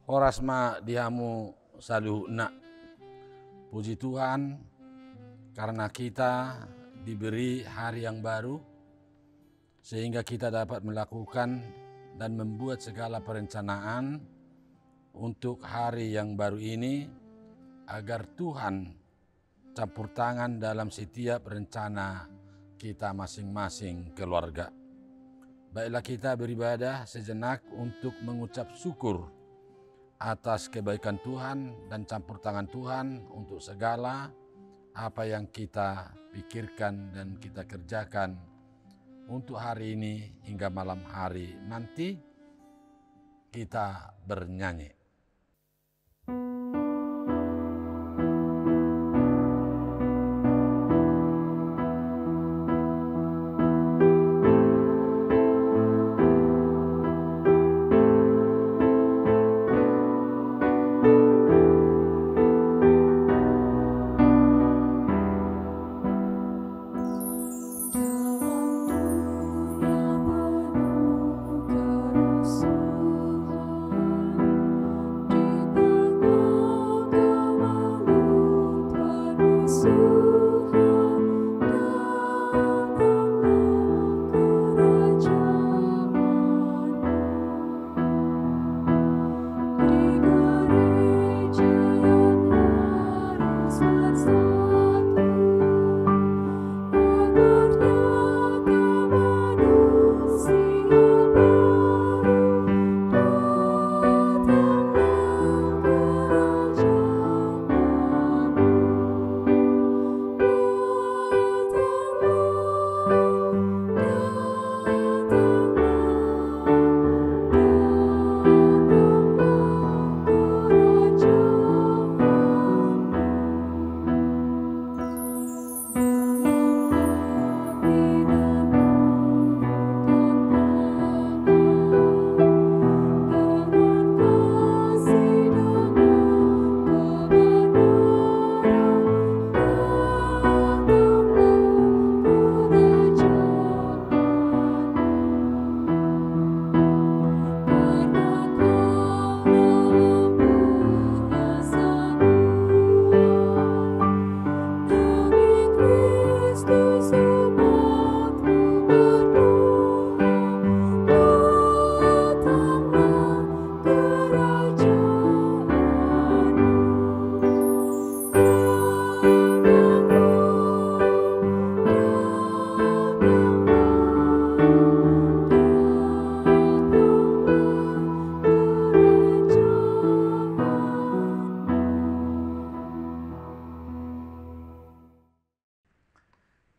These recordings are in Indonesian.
Horas ma dihamu saluhna. Puji Tuhan karena kita diberi hari yang baru sehingga kita dapat melakukan dan membuat segala perencanaan untuk hari yang baru ini agar Tuhan campur tangan dalam setiap rencana kita masing-masing keluarga. Baiklah kita beribadah sejenak untuk mengucap syukur atas kebaikan Tuhan dan campur tangan Tuhan untuk segala apa yang kita pikirkan dan kita kerjakan untuk hari ini hingga malam hari nanti kita bernyanyi.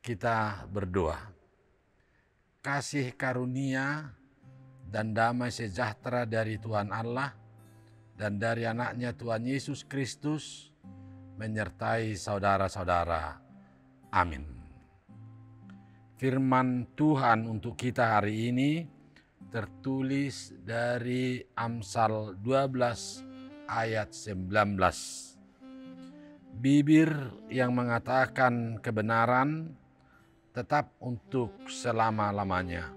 Kita berdoa. Kasih karunia dan damai sejahtera dari Tuhan Allah dan dari anaknya Tuhan Yesus Kristus menyertai saudara-saudara. Amin. Firman Tuhan untuk kita hari ini tertulis dari Amsal 12 ayat 19. Bibir yang mengatakan kebenaran tetap untuk selama-lamanya,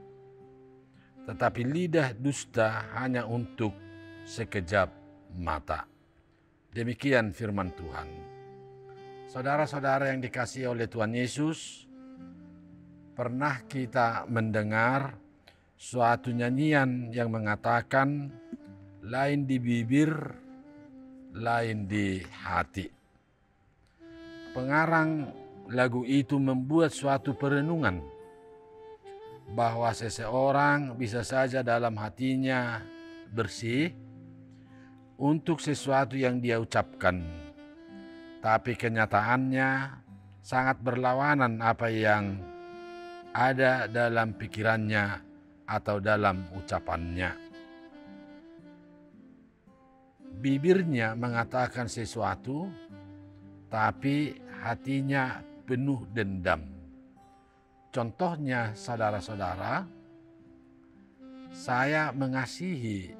tetapi lidah dusta hanya untuk sekejap mata. Demikian firman Tuhan. Saudara-saudara yang dikasihi oleh Tuhan Yesus, pernah kita mendengar suatu nyanyian yang mengatakan lain di bibir, lain di hati. Pengarang lagu itu membuat suatu perenungan bahwa seseorang bisa saja dalam hatinya bersih untuk sesuatu yang dia ucapkan, tapi kenyataannya sangat berlawanan apa yang ada dalam pikirannya atau dalam ucapannya. Bibirnya mengatakan sesuatu, tapi hatinya penuh dendam. Contohnya, saudara-saudara, saya mengasihi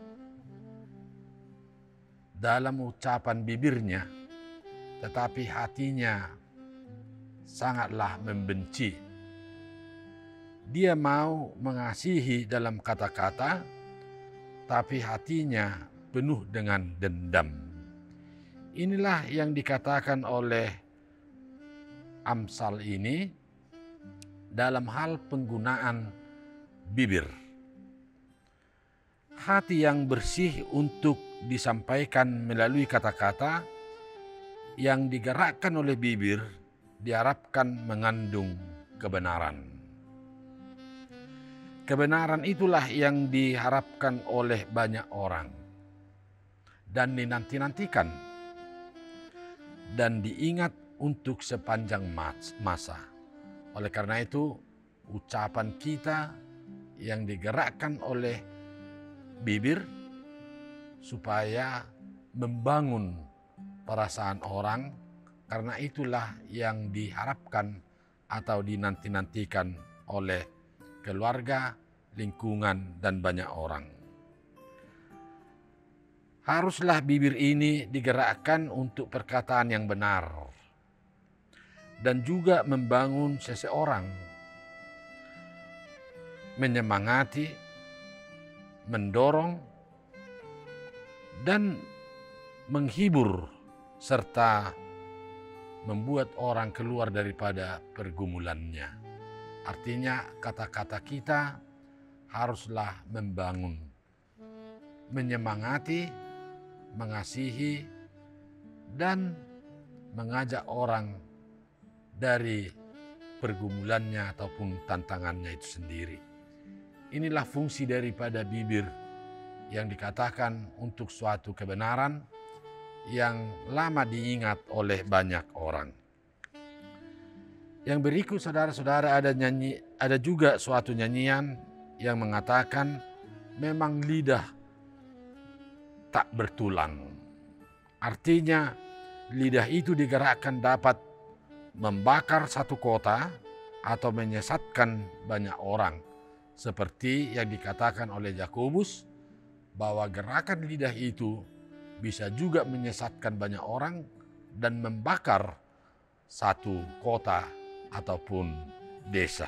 dalam ucapan bibirnya, tetapi hatinya sangatlah membenci. Dia mau mengasihi dalam kata-kata, tapi hatinya penuh dengan dendam. Inilah yang dikatakan oleh Amsal ini dalam hal penggunaan bibir. Hati yang bersih untuk disampaikan melalui kata-kata yang digerakkan oleh bibir diharapkan mengandung kebenaran. Kebenaran itulah yang diharapkan oleh banyak orang dan dinanti-nantikan dan diingat untuk sepanjang masa. Oleh karena itu, ucapan kita yang digerakkan oleh bibir supaya membangun perasaan orang, karena itulah yang diharapkan atau dinanti-nantikan oleh keluarga, lingkungan, dan banyak orang. Haruslah bibir ini digerakkan untuk perkataan yang benar dan juga membangun seseorang, menyemangati, mendorong, dan menghibur serta membuat orang keluar daripada pergumulannya. Artinya kata-kata kita haruslah membangun, menyemangati, mengasihi, dan mengajak orang dari pergumulannya ataupun tantangannya itu sendiri. Inilah fungsi daripada bibir yang dikatakan untuk suatu kebenaran yang lama diingat oleh banyak orang. Yang berikut saudara-saudara, ada juga suatu nyanyian yang mengatakan memang lidah tak bertulang. Artinya lidah itu digerakkan dapat membakar satu kota atau menyesatkan banyak orang. Seperti yang dikatakan oleh Yakobus bahwa gerakan lidah itu bisa juga menyesatkan banyak orang dan membakar satu kota ataupun desa.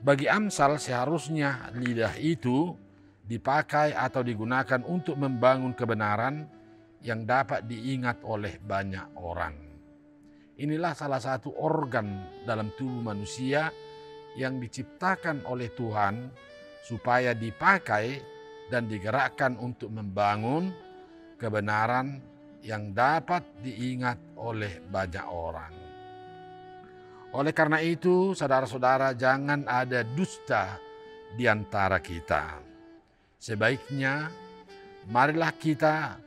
Bagi Amsal seharusnya lidah itu dipakai atau digunakan untuk membangun kebenaran yang dapat diingat oleh banyak orang. Inilah salah satu organ dalam tubuh manusia yang diciptakan oleh Tuhan supaya dipakai dan digerakkan untuk membangun kebenaran yang dapat diingat oleh banyak orang. Oleh karena itu, saudara-saudara, jangan ada dusta di antara kita. Sebaiknya, marilah kita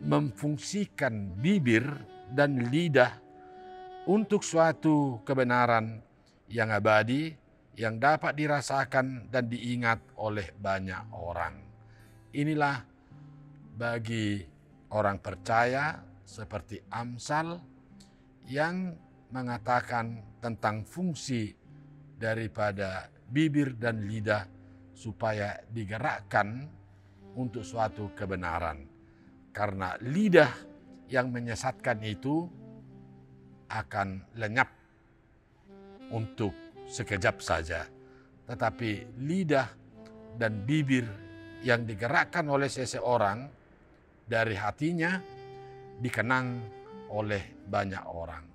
memfungsikan bibir dan lidah untuk suatu kebenaran yang abadi, yang dapat dirasakan dan diingat oleh banyak orang. Inilah bagi orang percaya seperti Amsal yang mengatakan tentang fungsi daripada bibir dan lidah supaya digerakkan untuk suatu kebenaran. Karena lidah yang menyesatkan itu akan lenyap untuk sekejap saja. Tetapi lidah dan bibir yang digerakkan oleh seseorang dari hatinya dikenang oleh banyak orang.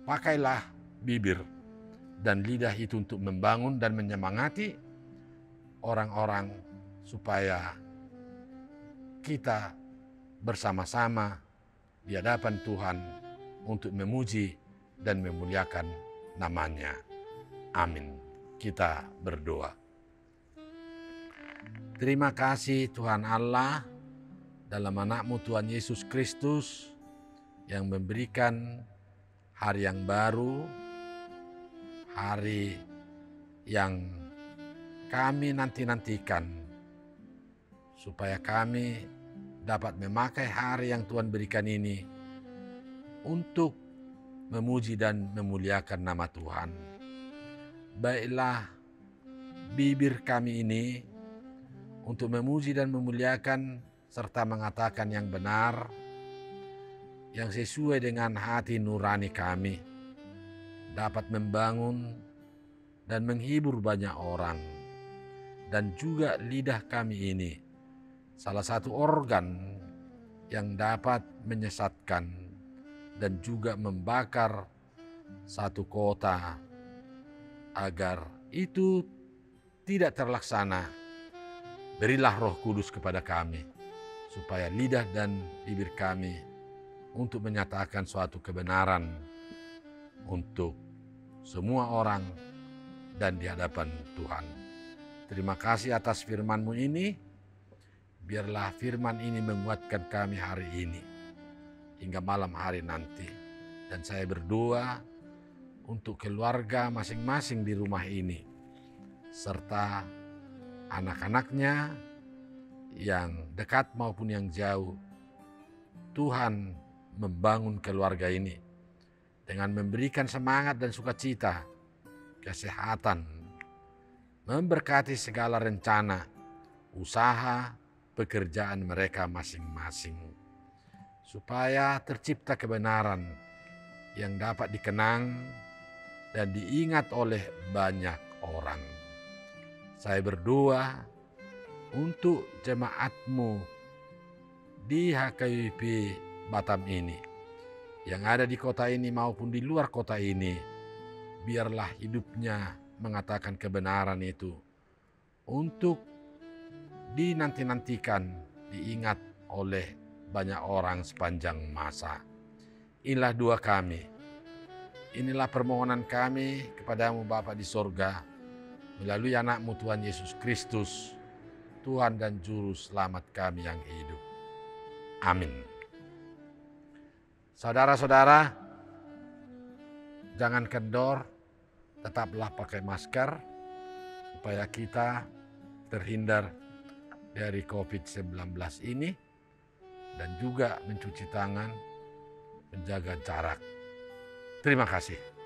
Pakailah bibir dan lidah itu untuk membangun dan menyemangati orang-orang supaya kita bersama-sama di hadapan Tuhan untuk memuji dan memuliakan namanya. Amin. Kita berdoa. Terima kasih Tuhan Allah dalam anak-Mu Tuhan Yesus Kristus yang memberikan hari yang baru, hari yang kami nanti-nantikan, supaya kami dapat memakai hari yang Tuhan berikan ini untuk memuji dan memuliakan nama Tuhan. Baiklah bibir kami ini untuk memuji dan memuliakan serta mengatakan yang benar, yang sesuai dengan hati nurani kami, dapat membangun dan menghibur banyak orang. Dan juga lidah kami ini salah satu organ yang dapat menyesatkan dan juga membakar satu kota, agar itu tidak terlaksana. Berilah Roh Kudus kepada kami, supaya lidah dan bibir kami untuk menyatakan suatu kebenaran untuk semua orang dan di hadapan Tuhan. Terima kasih atas firman-Mu ini. Biarlah firman ini menguatkan kami hari ini hingga malam hari nanti. Dan saya berdoa untuk keluarga masing-masing di rumah ini, serta anak-anaknya yang dekat maupun yang jauh. Tuhan membangun keluarga ini dengan memberikan semangat dan sukacita, kesehatan, memberkati segala rencana, usaha, pekerjaan mereka masing-masing, supaya tercipta kebenaran yang dapat dikenang dan diingat oleh banyak orang. Saya berdoa untuk jemaat-Mu di HKBP Batam ini, yang ada di kota ini maupun di luar kota ini. Biarlah hidupnya mengatakan kebenaran itu untuk dinanti-nantikan, diingat oleh banyak orang sepanjang masa. Inilah doa kami, inilah permohonan kami kepadamu Bapa di sorga, melalui anak-Mu Tuhan Yesus Kristus, Tuhan dan Juru Selamat kami yang hidup. Amin. Saudara-saudara, jangan kendor, tetaplah pakai masker, supaya kita terhindar dari COVID-19 ini, dan juga mencuci tangan, menjaga jarak. Terima kasih.